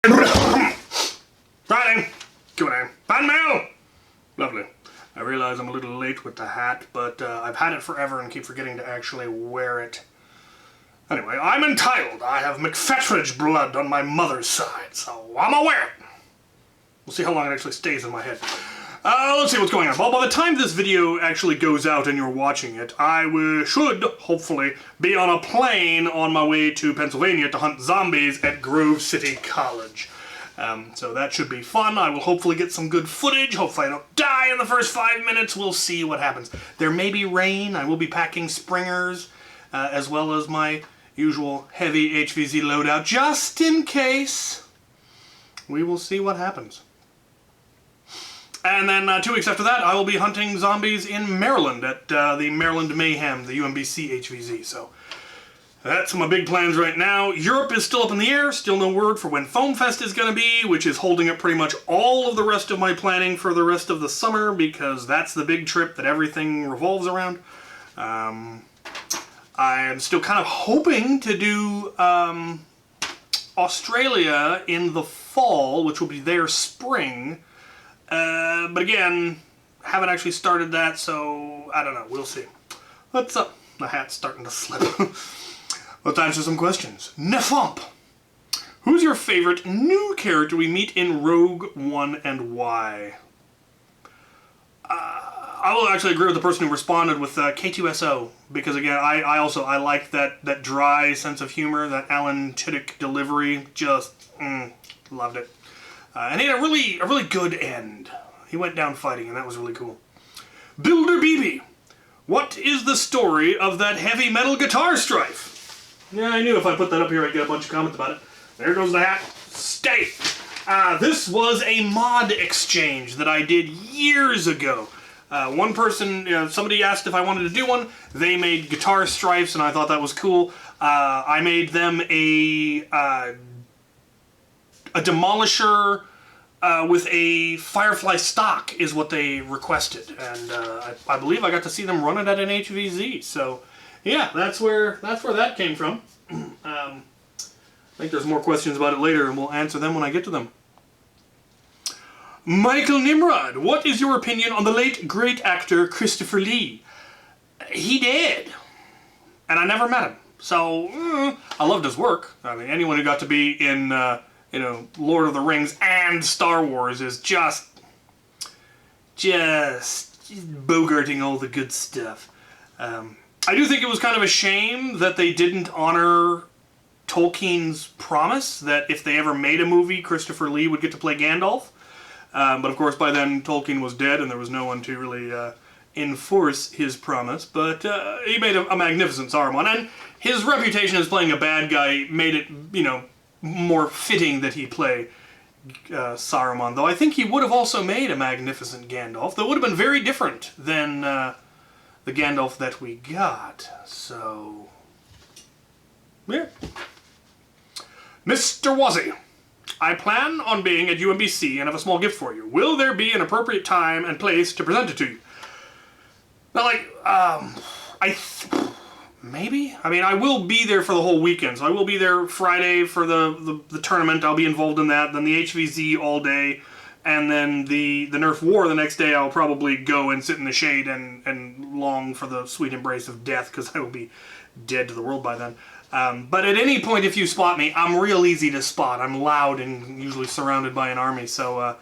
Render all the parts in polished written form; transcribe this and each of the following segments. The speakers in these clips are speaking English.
Friday, Q&A. Fanmail! Lovely. I realize I'm a little late with the hat, but I've had it forever and keep forgetting to actually wear it. Anyway, I'm entitled. I have McFetridge blood on my mother's side, so I'm gonna wear it. We'll see how long it actually stays in my head. Let's see what's going on. Well, by the time this video actually goes out and you're watching it, I should, hopefully, be on a plane on my way to Pennsylvania to hunt zombies at Grove City College. So that should be fun. I will hopefully get some good footage. Hopefully I don't die in the first 5 minutes. We'll see what happens. There may be rain. I will be packing springers, as well as my usual heavy HVZ loadout, just in case. We will see what happens. And then 2 weeks after that, I will be hunting zombies in Maryland at the Maryland Mayhem, the UMBC HVZ. So that's my big plans right now. Europe is still up in the air. Still no word for when Foam Fest is going to be, which is holding up pretty much all of the rest of my planning for the rest of the summer, because that's the big trip that everything revolves around. I am still kind of hoping to do Australia in the fall, which will be their spring. But again, haven't actually started that, so I don't know. We'll see. What's up? The hat's starting to slip. Let's answer some questions. Nefump! Who's your favorite new character we meet in Rogue One and why? I will actually agree with the person who responded with K2SO, because again, I like that dry sense of humor, that Alan Tudyk delivery. Just loved it. And he had a really good end. He went down fighting, and that was really cool. Builder BB, what is the story of that heavy metal guitar strife? Yeah, I knew if I put that up here I'd get a bunch of comments about it. There goes the hat. Stay! This was a mod exchange that I did years ago. One person, somebody asked if I wanted to do one. They made guitar strifes, and I thought that was cool. I made them a Demolisher with a Firefly stock is what they requested, and I believe I got to see them run it at an HVZ. So yeah, that's where that came from. I think there's more questions about it later, and we'll answer them when I get to them. Michael Nimrod, what is your opinion on the late great actor Christopher Lee? He did, and I never met him, so I loved his work. I mean, anyone who got to be in Lord of the Rings and Star Wars is just bogarting all the good stuff. I do think it was kind of a shame that they didn't honor Tolkien's promise that if they ever made a movie, Christopher Lee would get to play Gandalf. But of course, by then Tolkien was dead, and there was no one to really enforce his promise. But he made a magnificent Saruman, and his reputation as playing a bad guy made it, more fitting that he play Saruman, though I think he would have also made a magnificent Gandalf that would have been very different than the Gandalf that we got. So, yeah. Mr. Wazzy, I plan on being at UMBC and have a small gift for you. Will there be an appropriate time and place to present it to you? Now, maybe? I mean, I will be there for the whole weekend. So I will be there Friday for the tournament. I'll be involved in that. Then the HVZ all day. And then the Nerf War the next day. I'll probably go and sit in the shade and long for the sweet embrace of death, because I will be dead to the world by then. But at any point, if you spot me, I'm real easy to spot. I'm loud and usually surrounded by an army. So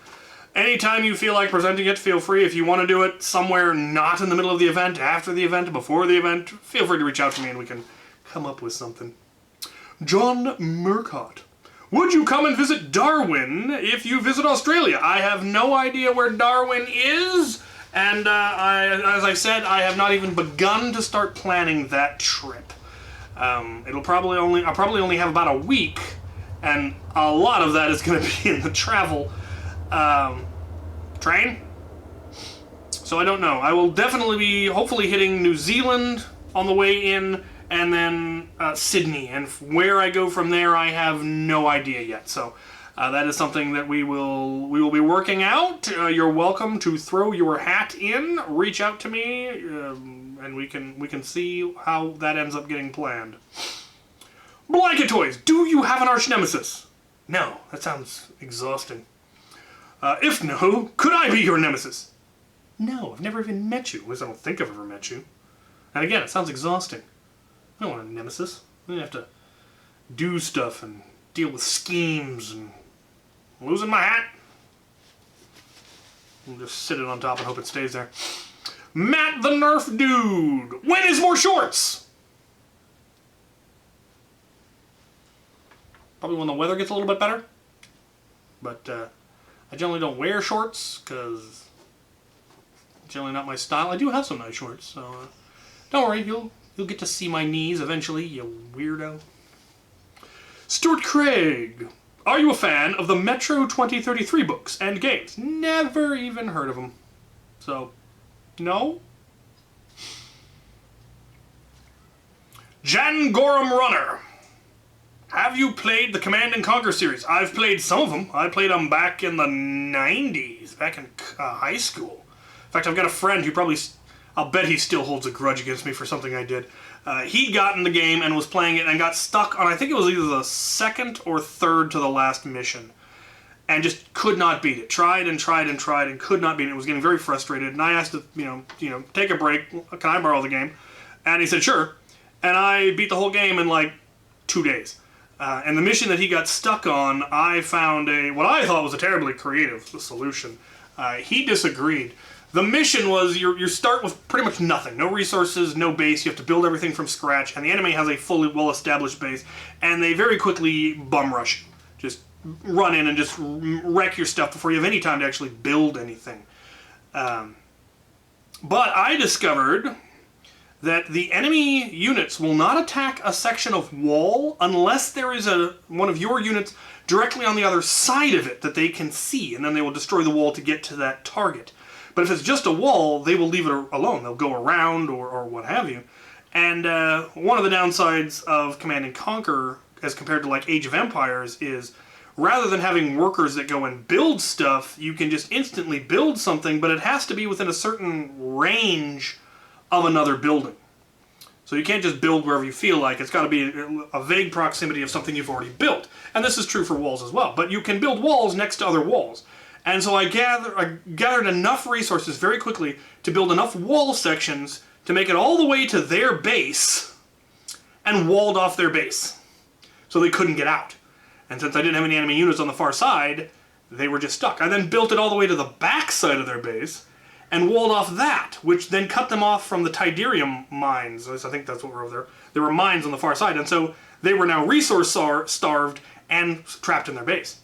anytime you feel like presenting it, feel free. If you want to do it somewhere not in the middle of the event, after the event, before the event, feel free to reach out to me and we can come up with something. John Murcott, would you come and visit Darwin if you visit Australia? I have no idea where Darwin is, and as I said, I have not even begun to start planning that trip. I'll probably only have about a week, and a lot of that is going to be in the travel train. So I don't know. I will definitely be hopefully hitting New Zealand on the way in, and then Sydney. And where I go from there, I have no idea yet. So that is something that we will be working out. You're welcome to throw your hat in. Reach out to me, and we can see how that ends up getting planned. Blanket Toys, do you have an arch nemesis? No, that sounds exhausting. If no, could I be your nemesis? No, I've never even met you. At least I don't think I've ever met you. And again, it sounds exhausting. I don't want a nemesis. I have to do stuff and deal with schemes and losing my hat. I'll just sit it on top and hope it stays there. Matt the Nerf Dude! When is more shorts? Probably when the weather gets a little bit better. But I generally don't wear shorts because it's generally not my style. I do have some nice shorts, so don't worry, you'll get to see my knees eventually, you weirdo. Stuart Craig. Are you a fan of the Metro 2033 books and games? Never even heard of them. So, no. Jan Gorham Runner. Have you played the Command & Conquer series? I've played some of them. I played them back in the 90s, back in high school. In fact, I've got a friend who probably, I'll bet he still holds a grudge against me for something I did. He'd gotten the game and was playing it and got stuck on, I think it was either the second or third to the last mission. And just could not beat it. Tried and tried and tried and could not beat it. It was getting very frustrated. And I asked him, take a break. Can I borrow the game? And he said, sure. And I beat the whole game in like 2 days. And the mission that he got stuck on, I found what I thought was a terribly creative solution. He disagreed. The mission was you start with pretty much nothing. No resources, no base. You have to build everything from scratch. And the enemy has a fully well-established base. And they very quickly bum rush you. Just run in and just wreck your stuff before you have any time to actually build anything. But I discovered that the enemy units will not attack a section of wall unless there is one of your units directly on the other side of it that they can see. And then they will destroy the wall to get to that target. But if it's just a wall, they will leave it alone. They'll go around or what have you. And one of the downsides of Command & Conquer, as compared to like Age of Empires, is rather than having workers that go and build stuff, you can just instantly build something, but it has to be within a certain range of another building. So you can't just build wherever you feel like. It's got to be a vague proximity of something you've already built. And this is true for walls as well. But you can build walls next to other walls. And so I gathered enough resources very quickly to build enough wall sections to make it all the way to their base and walled off their base. So they couldn't get out. And since I didn't have any enemy units on the far side, they were just stuck. I then built it all the way to the back side of their base and walled off that, which then cut them off from the Tidarium mines. I think that's what were over there. There were mines on the far side, and so they were now resource-starved and trapped in their base.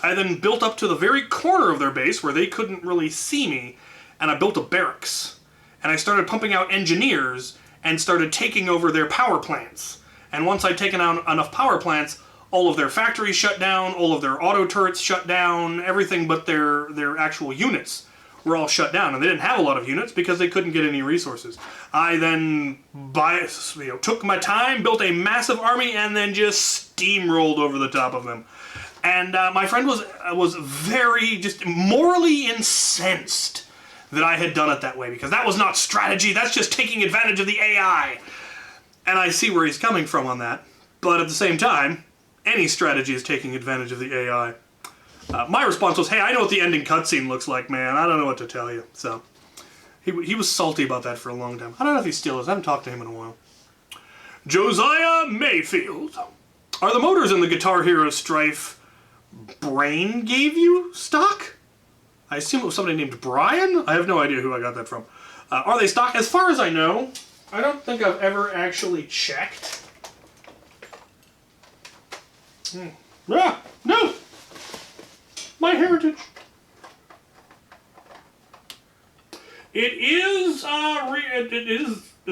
I then built up to the very corner of their base where they couldn't really see me, and I built a barracks. And I started pumping out engineers and started taking over their power plants. And once I'd taken out enough power plants, all of their factories shut down, all of their auto turrets shut down, everything but their actual units were all shut down. And they didn't have a lot of units because they couldn't get any resources. I then took my time, built a massive army, and then just steamrolled over the top of them. And my friend was very just morally incensed that I had done it that way, because that was not strategy, that's just taking advantage of the AI. And I see where he's coming from on that. But at the same time, any strategy is taking advantage of the AI. My response was, hey, I know what the ending cutscene looks like, man. I don't know what to tell you. So he was salty about that for a long time. I don't know if he still is. I haven't talked to him in a while. Josiah Mayfield. Are the motors in the Guitar Hero Strife Brain gave you stock? I assume it was somebody named Brian? I have no idea who I got that from. Are they stock? As far as I know, I don't think I've ever actually checked. Ah, no! My heritage. It's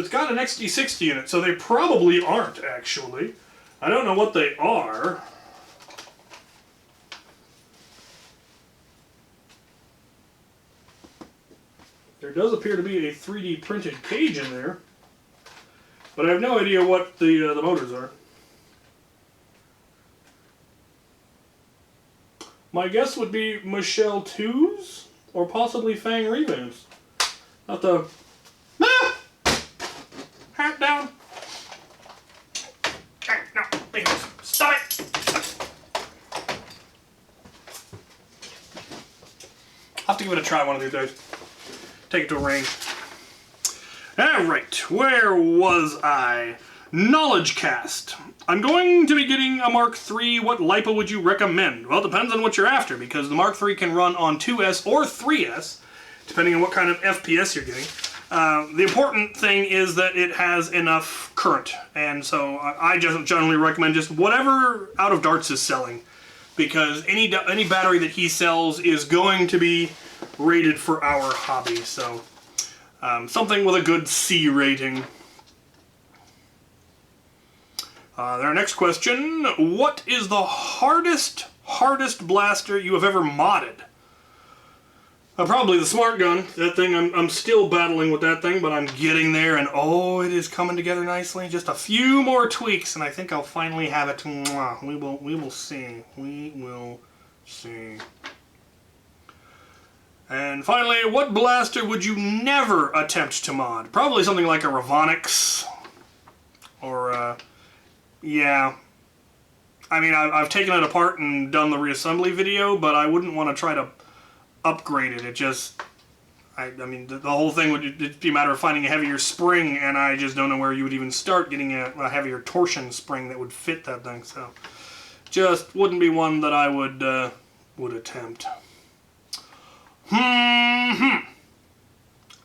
got an XD60 in it, so they probably aren't, actually. I don't know what they are. There does appear to be a 3D printed cage in there, but I have no idea what the motors are. My guess would be Michelle 2s, or possibly Fang revamps. Not the... Ah! Hat down! No, stop it! to give it a try one of these days. Take it to a range. Alright, where was I? Knowledge Cast. I'm going to be getting a Mark III. What LiPo would you recommend? Well, it depends on what you're after, because the Mark III can run on 2S or 3S, depending on what kind of FPS you're getting. The important thing is that it has enough current, and so I just generally recommend just whatever Out of Darts is selling, because any battery that he sells is going to be rated for our hobby, so something with a good C rating. Our next question, what is the hardest blaster you have ever modded? Probably the Smart Gun. That thing, I'm still battling with that thing, but I'm getting there, and oh, it is coming together nicely. Just a few more tweaks, and I think I'll finally have it. We will see. We will see. And finally, what blaster would you never attempt to mod? Probably something like a Ravonix, or yeah. I mean, I've taken it apart and done the reassembly video, but I wouldn't want to try to upgrade it. It just, I mean, the whole thing would it'd be a matter of finding a heavier spring, and I just don't know where you would even start getting a heavier torsion spring that would fit that thing. So, just wouldn't be one that I would attempt.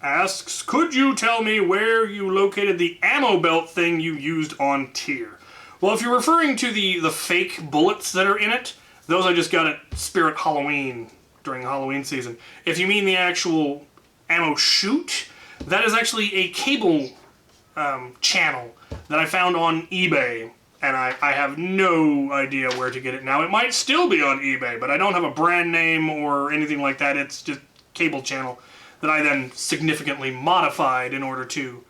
Asks, could you tell me where you located the ammo belt thing you used on tier? Well, if you're referring to the fake bullets that are in it, those I just got at Spirit Halloween during Halloween season. If you mean the actual ammo chute, that is actually a cable channel that I found on eBay, and I have no idea where to get it now. It might still be on eBay, but I don't have a brand name or anything like that. It's just cable channel that I then significantly modified in order to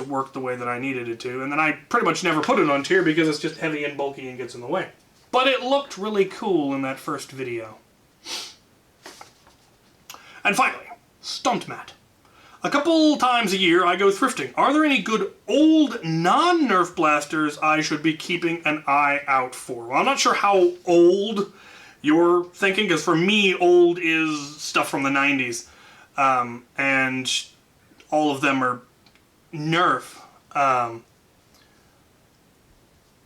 work the way that I needed it to. And then I pretty much never put it on tier because it's just heavy and bulky and gets in the way. But it looked really cool in that first video. And finally, Stunt Mat. A couple times a year I go thrifting. Are there any good old non-Nerf blasters I should be keeping an eye out for? Well, I'm not sure how old you're thinking, because for me, old is stuff from the 90s. And all of them are Nerf.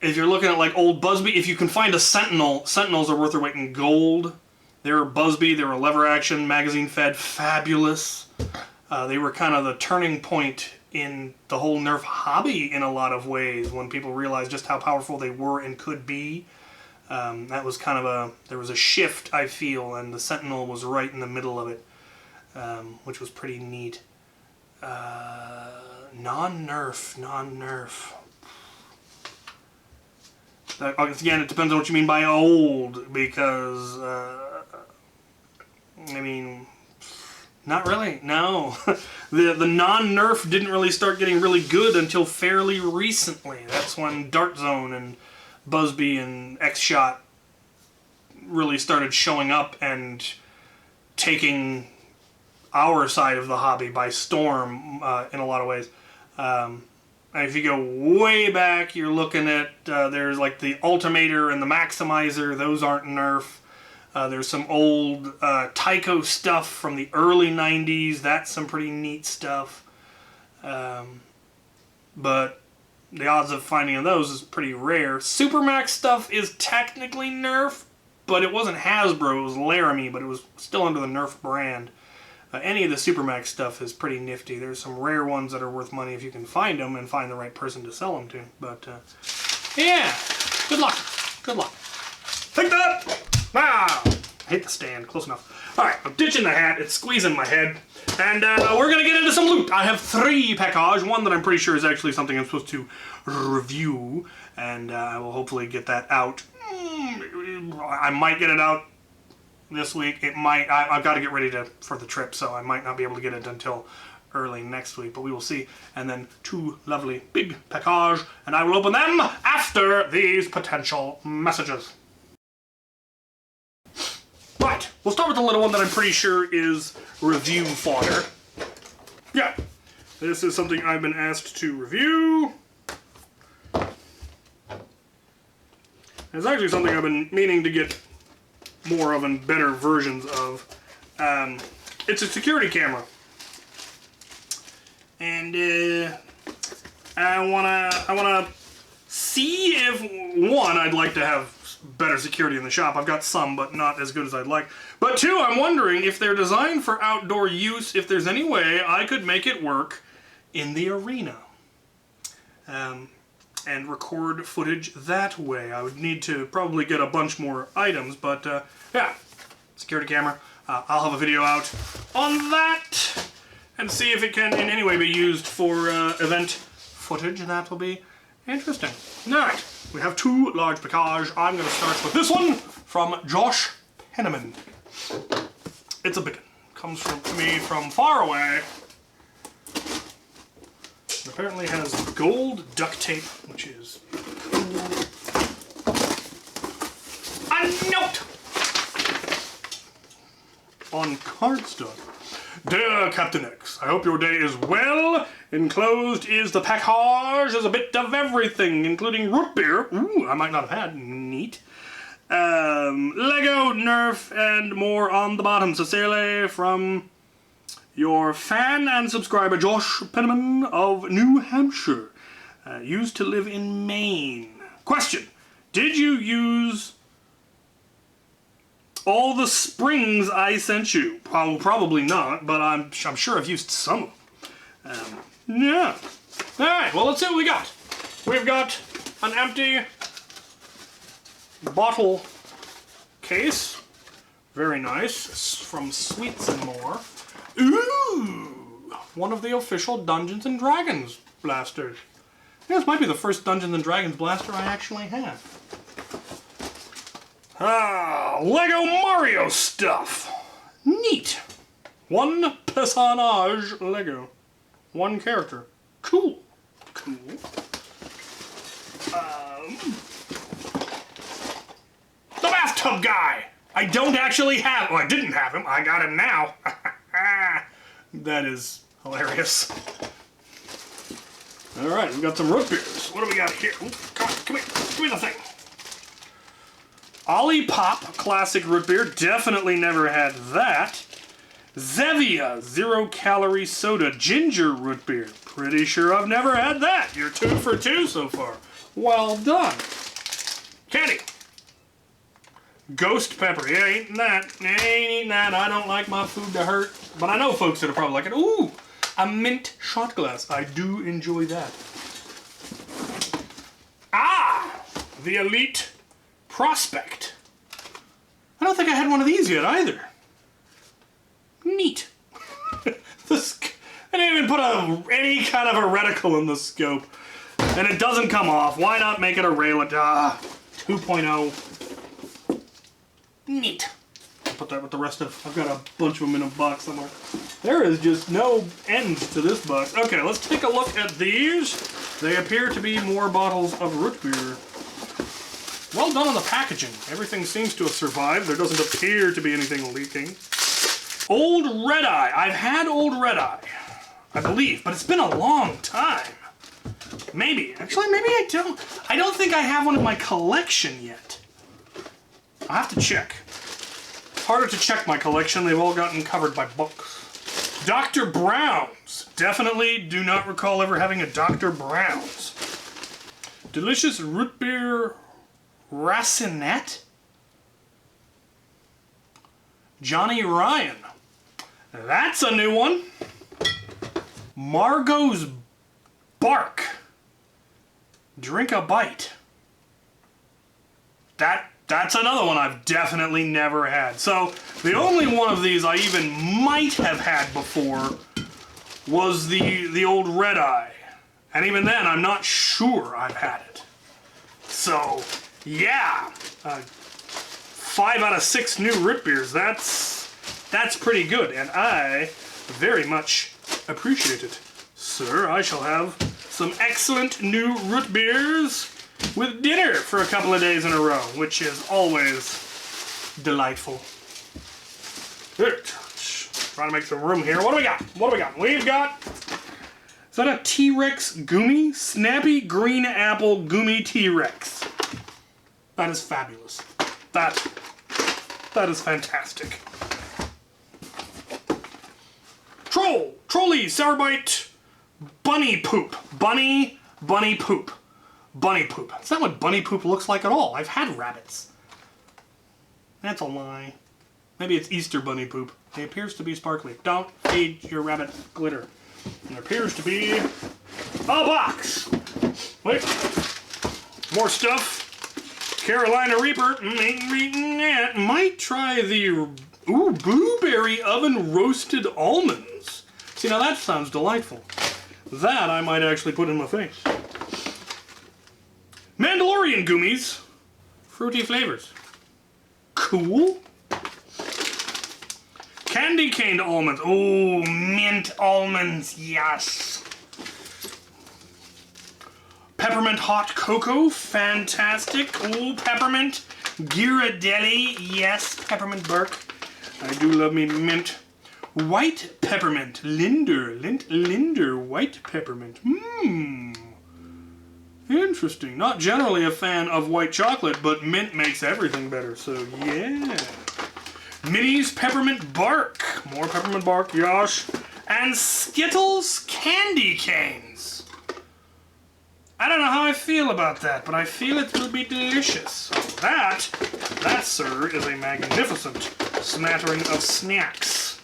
If you're looking at like old Busby, if you can find a Sentinel, Sentinels are worth their weight in gold. They were Busby, they were lever action, magazine fed, fabulous. They were kind of the turning point in the whole Nerf hobby in a lot of ways, when people realized just how powerful they were and could be. That was kind of there was a shift, I feel, and the Sentinel was right in the middle of it, which was pretty neat. Non-Nerf. Again, it depends on what you mean by old, because, I mean, not really, no. The non-Nerf didn't really start getting really good until fairly recently. That's when Dart Zone and Busby and X-Shot really started showing up and taking our side of the hobby by storm in a lot of ways. If you go way back, you're looking at, there's like the Ultimator and the Maximizer. Those aren't Nerf. There's some old Tyco stuff from the early 90s. That's some pretty neat stuff. But the odds of finding those is pretty rare. Supermax stuff is technically Nerf, but it wasn't Hasbro. It was Laramie, but it was still under the Nerf brand. Any of the Supermax stuff is pretty nifty. There's some rare ones that are worth money if you can find them and find the right person to sell them to. But, yeah, good luck. Good luck. Take that! Wow! I hit the stand. Close enough. Alright, I'm ditching the hat. It's squeezing my head. And we're going to get into some loot. I have 3 package. One that I'm pretty sure is actually something I'm supposed to review. And I will hopefully get that out. I might get it out this week. It might. I've got to get ready for the trip, so I might not be able to get it until early next week, but we will see. And then 2 lovely big package, and I will open them after these potential messages. Right, we'll start with the little one that I'm pretty sure is review fodder. Yeah, this is something I've been asked to review. It's actually something I've been meaning to get more of and better versions of. It's a security camera. And I wanna see if, one, I'd like to have better security in the shop. I've got some, but not as good as I'd like. But two, I'm wondering if they're designed for outdoor use, if there's any way I could make it work in the arena. And record footage that way. I would need to probably get a bunch more items, but yeah, security camera. I'll have a video out on that and see if it can in any way be used for event footage. That will be interesting. Alright, we have two large packages. I'm going to start with this one from Josh Penniman. It's a big one. Comes to me from far away. It apparently has gold duct tape, which is cool. A note on cardstock. Dear Captain X, I hope your day is well. Enclosed is the package. There's a bit of everything, including root beer. Ooh, I might not have had. Neat. Lego, Nerf, and more on the bottom. Sincerely, from your fan and subscriber, Josh Penniman of New Hampshire. Used to live in Maine. Question. Did you use all the springs I sent you? Probably not, but I'm sure I've used some of them. Yeah. Alright, well, let's see what we got. We've got an empty bottle case. Very nice. From Sweets and More. Ooh! One of the official Dungeons & Dragons blasters. This might be the first Dungeons & Dragons blaster I actually have. Lego Mario stuff. Neat. One personage Lego. One character. Cool. Cool. The bathtub guy. I don't actually have. Well, I didn't have him. I got him now. That is hilarious. All right, we've got some root beers. What do we got here? Ooh, come here. Give me the thing. Ollie Pop Classic Root Beer. Definitely never had that. Zevia 0-calorie soda ginger root beer. Pretty sure I've never had that. You're 2 for 2 so far. Well done. Candy. Ghost pepper. Yeah, ain't that. Ain't eating that. I don't like my food to hurt. But I know folks that are probably like it. Ooh, a mint shot glass. I do enjoy that. Ah, the Elite Prospect. I don't think I had one of these yet either. Neat. I didn't even put any kind of a reticle in the scope. And it doesn't come off. Why not make it a railet? 2.0. Neat. I'll put that with the rest of... I've got a bunch of them in a box somewhere. There is just no end to this box. Okay, let's take a look at these. They appear to be more bottles of root beer. Well done on the packaging. Everything seems to have survived. There doesn't appear to be anything leaking. Old Red Eye. I've had Old Red Eye, I believe, but it's been a long time. Maybe. Actually, maybe I don't. I don't think I have one in my collection yet. I'll have to check. It's harder to check my collection. They've all gotten covered by books. Dr. Brown's. Definitely do not recall ever having a Dr. Brown's. Delicious root beer Racinette. Johnny Ryan. That's a new one. Margot's Bark. Drink a Bite. That's another one I've definitely never had. So the only one of these I even might have had before was the Old Red Eye. And even then, I'm not sure I've had it. So, yeah. 5 out of 6 new root beers. That's pretty good, and I very much appreciate it. Sir, I shall have some excellent new root beers with dinner for a couple of days in a row, which is always delightful. Good. Trying to make some room here. What do we got? What do we got? We've got... Is that a T-Rex Gummy? Snappy Green Apple Gummy T-Rex. That is fabulous. That is fantastic. Trolley, Sourbyte, bunny poop. Bunny poop. Bunny poop. That's not what bunny poop looks like at all. I've had rabbits. That's a lie. Maybe it's Easter bunny poop. It appears to be sparkly. Don't feed your rabbit glitter. And there appears to be a box. Wait. More stuff. Carolina Reaper. Ain't reading that. Might try the blueberry oven roasted almonds. See, now that sounds delightful. That I might actually put in my face. Mandalorian gummies. Fruity flavors. Cool. Candy caned almonds. Oh, mint almonds. Yes. Peppermint hot cocoa. Fantastic. Oh, peppermint. Ghirardelli. Yes, peppermint bark. I do love me mint. White peppermint. Linder. White peppermint. Interesting. Not generally a fan of white chocolate, but mint makes everything better, so yeah. Minnie's peppermint bark. More peppermint bark, yosh. And Skittles candy canes. I don't know how I feel about that, but I feel it will be delicious. So that, sir, is a magnificent smattering of snacks.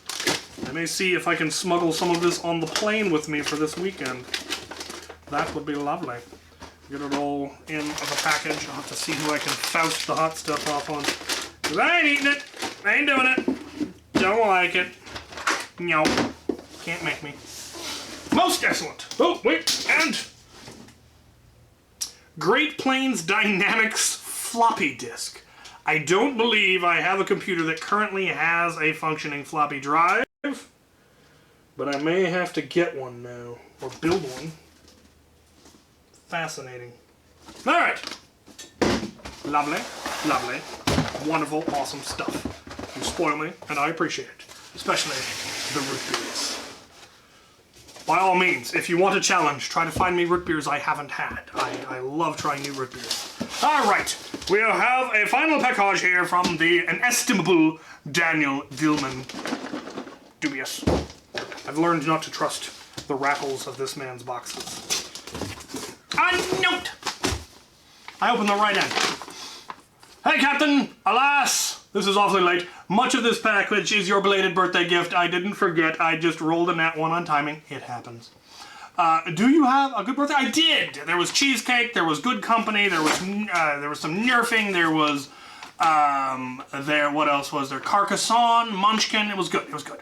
I may see if I can smuggle some of this on the plane with me for this weekend. That would be lovely. Get it all in the package. I'll have to see who I can foust the hot stuff off on. 'Cause I ain't eating it. I ain't doing it. Don't like it. No. Can't make me. Most excellent. Oh, wait. And Great Plains Dynamics floppy disk. I don't believe I have a computer that currently has a functioning floppy drive, but I may have to get one now, or build one. Fascinating. All right. Lovely, lovely, wonderful, awesome stuff. You spoil me, and I appreciate it, especially the root beers. By all means, if you want a challenge, try to find me root beers I haven't had. I love trying new root beers. All right, we'll have a final package here from the inestimable Daniel Dillman. Dubious. I've learned not to trust the raffles of this man's boxes. A note! I opened the right end. Hey, Captain! Alas! This is awfully late. Much of this package is your belated birthday gift. I didn't forget. I just rolled a nat one on timing. It happens. Do you have a good birthday? I did! There was cheesecake, there was good company, there was some nerfing, there was, what else was there? Carcassonne, Munchkin. It was good. It was good.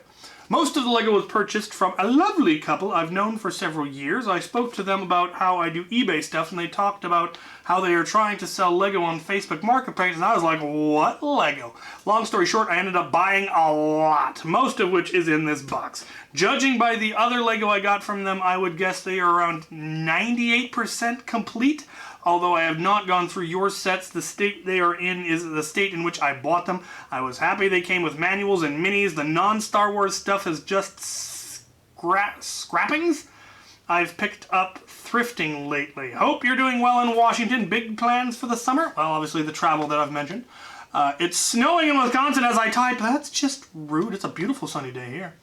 Most of the Lego was purchased from a lovely couple I've known for several years. I spoke to them about how I do eBay stuff, and they talked about how they are trying to sell Lego on Facebook Marketplace, and I was like, what Lego? Long story short, I ended up buying a lot, most of which is in this box. Judging by the other Lego I got from them, I would guess they are around 98% complete. Although I have not gone through your sets, the state they are in is the state in which I bought them. I was happy they came with manuals and minis. The non-Star Wars stuff is just scrappings. I've picked up thrifting lately. Hope you're doing well in Washington. Big plans for the summer? Well, obviously the travel that I've mentioned. It's snowing in Wisconsin as I type. That's just rude. It's a beautiful sunny day here.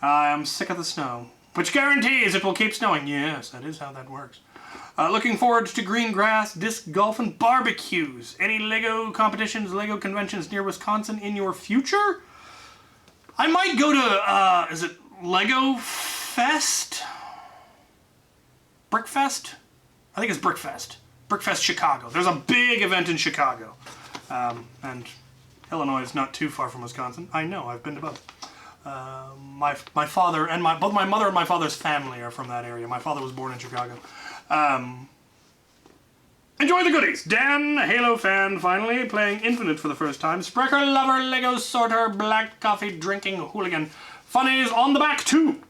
I'm sick of the snow. Which guarantees it will keep snowing. Yes, that is how that works. Looking forward to green grass, disc golf, and barbecues. Any Lego competitions, Lego conventions near Wisconsin in your future? I might go to, is it Lego Fest? Brickfest? I think it's Brickfest. Brickfest Chicago. There's a big event in Chicago. And Illinois is not too far from Wisconsin. I know, I've been to both. My father and both my mother and my father's family are from that area. My father was born in Chicago. Enjoy the goodies. Dan, a Halo fan, finally playing Infinite for the first time. Sprecher lover, Lego sorter, black coffee drinking hooligan. Funnies on the back too.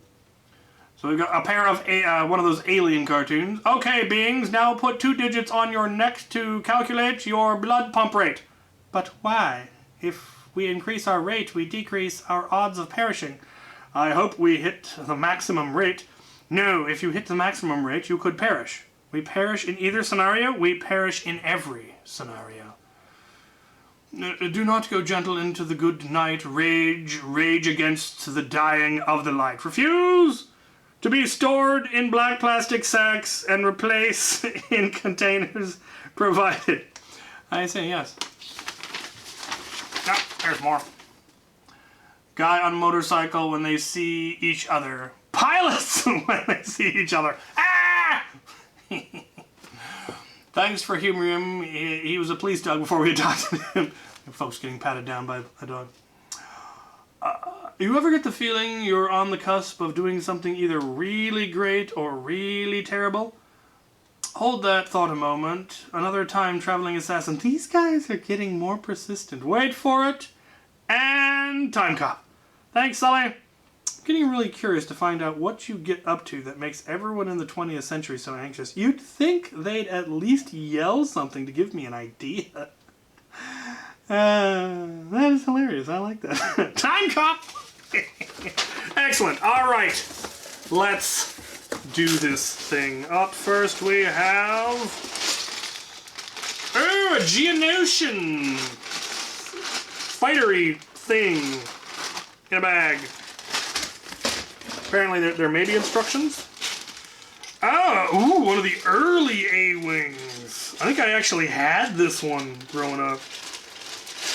So we've got a pair of one of those alien cartoons. Okay, beings, now put 2 digits on your neck to calculate your blood pump rate. But why? If we increase our rate, we decrease our odds of perishing. I hope we hit the maximum rate. No, if you hit the maximum rate, you could perish. We perish in either scenario, we perish in every scenario. Do not go gentle into the good night. Rage, rage against the dying of the light. Refuse to be stored in black plastic sacks and replace in containers provided. I say yes. Ah, there's more. Guy on motorcycle when they see each other. Pilots when they see each other. Ah! Thanks for humoring him. He was a police dog before we adopted him. Folks getting patted down by a dog. You ever get the feeling you're on the cusp of doing something either really great or really terrible? Hold that thought a moment. Another time traveling assassin. These guys are getting more persistent. Wait for it. And time cop. Thanks, Sully. I'm getting really curious to find out what you get up to that makes everyone in the 20th century so anxious. You'd think they'd at least yell something to give me an idea. That is hilarious. I like that. Time cop! Excellent. All right. Let's do this thing. Up first we have... Oh, a Geonosian fightery thing in a bag. Apparently there may be instructions. Oh, ooh, one of the early A-Wings. I think I actually had this one growing up.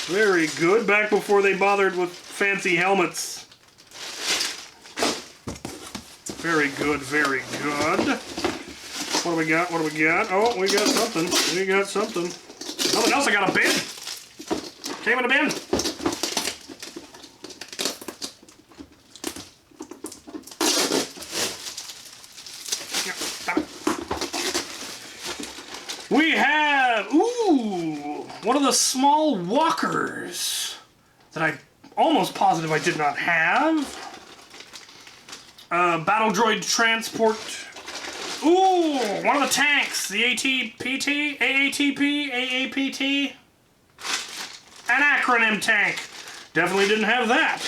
Very good. Back before they bothered with fancy helmets. Very good, very good. What do we got? What do we got? Oh, we got something. We got something. Nothing else. I got a bin. Came in a bin. We have, ooh, one of the small walkers that I'm almost positive I did not have. Battle droid transport. Ooh, one of the tanks. The ATPT, AATP, AAPT. An acronym tank. Definitely didn't have that.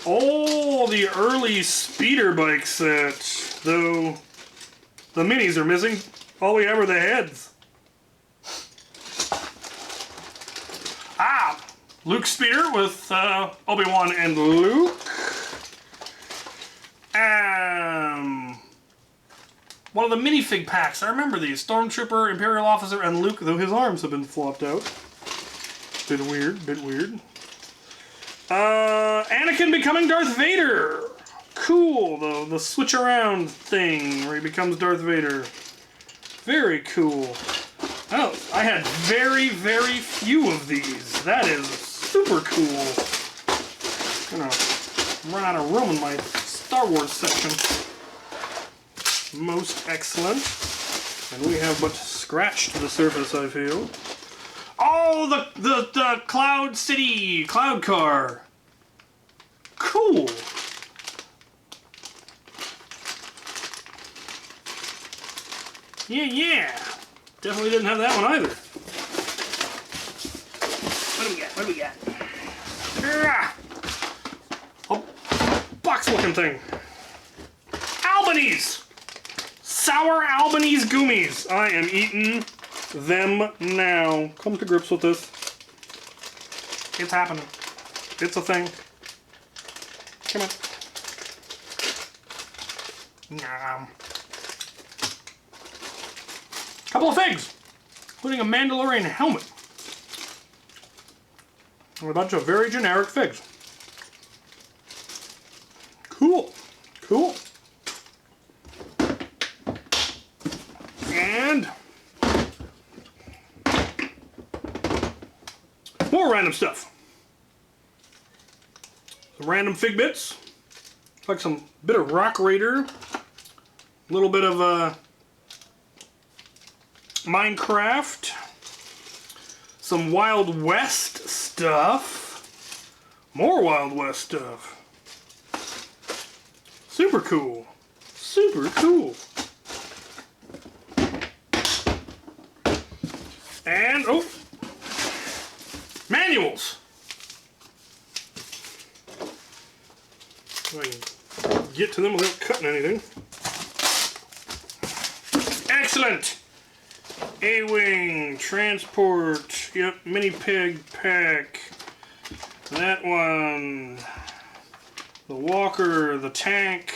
Oh, the early speeder bike set. Though the minis are missing. All we have are the heads. Ah! Luke speeder with Obi-Wan and Luke. One of the minifig packs. I remember these. Stormtrooper, Imperial Officer, and Luke, though his arms have been flopped out. Bit weird, bit weird. Anakin becoming Darth Vader. Cool, though. The switch around thing where he becomes Darth Vader. Very cool. Oh, I had very, very few of these. That is super cool. I'm gonna run out of room in my Star Wars section. Most excellent. And we have but scratched the surface, I feel. Oh, the Cloud City Cloud Car. Cool. Yeah. Definitely didn't have that one either. What do we got? What do we got? Oh, box-looking thing. Albanese! Sour Albanese Goomies. I am eating them now. Come to grips with this. It's happening. It's a thing. Come on. Nom. Couple of figs, including a Mandalorian helmet. And a bunch of very generic figs. Cool. Cool. And more random stuff. Some random fig bits. Like some bit of Rock Raider. A little bit of Minecraft, some Wild West stuff, more Wild West stuff. Super cool. Super cool. And, oh, manuals. So I can get to them without cutting anything. Excellent. A-Wing, Transport, yep, Mini Pig Pack, that one, the Walker, the Tank,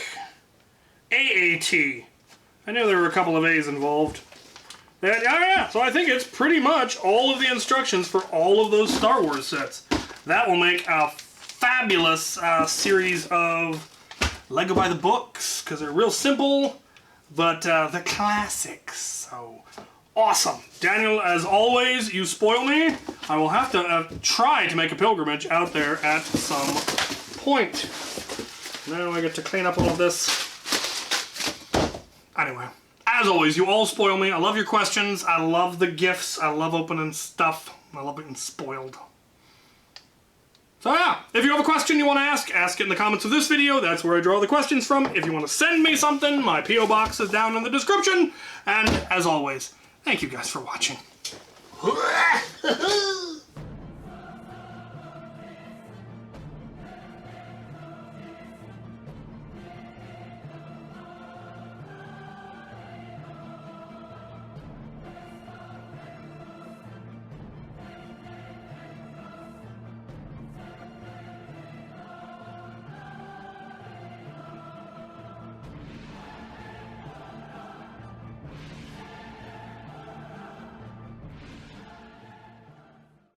AAT. I knew there were a couple of A's involved. That, oh yeah, so I think it's pretty much all of the instructions for all of those Star Wars sets. That will make a fabulous series of Lego by the books, because they're real simple, but the classics. So awesome. Daniel, as always, you spoil me. I will have to try to make a pilgrimage out there at some point. Now I get to clean up all of this. Anyway, as always, you all spoil me. I love your questions. I love the gifts. I love opening stuff. I love getting spoiled. So yeah, if you have a question you want to ask it in the comments of this video. That's where I draw the questions from. If you want to send me something, my P.O. box is down in the description. And as always, thank you guys for watching.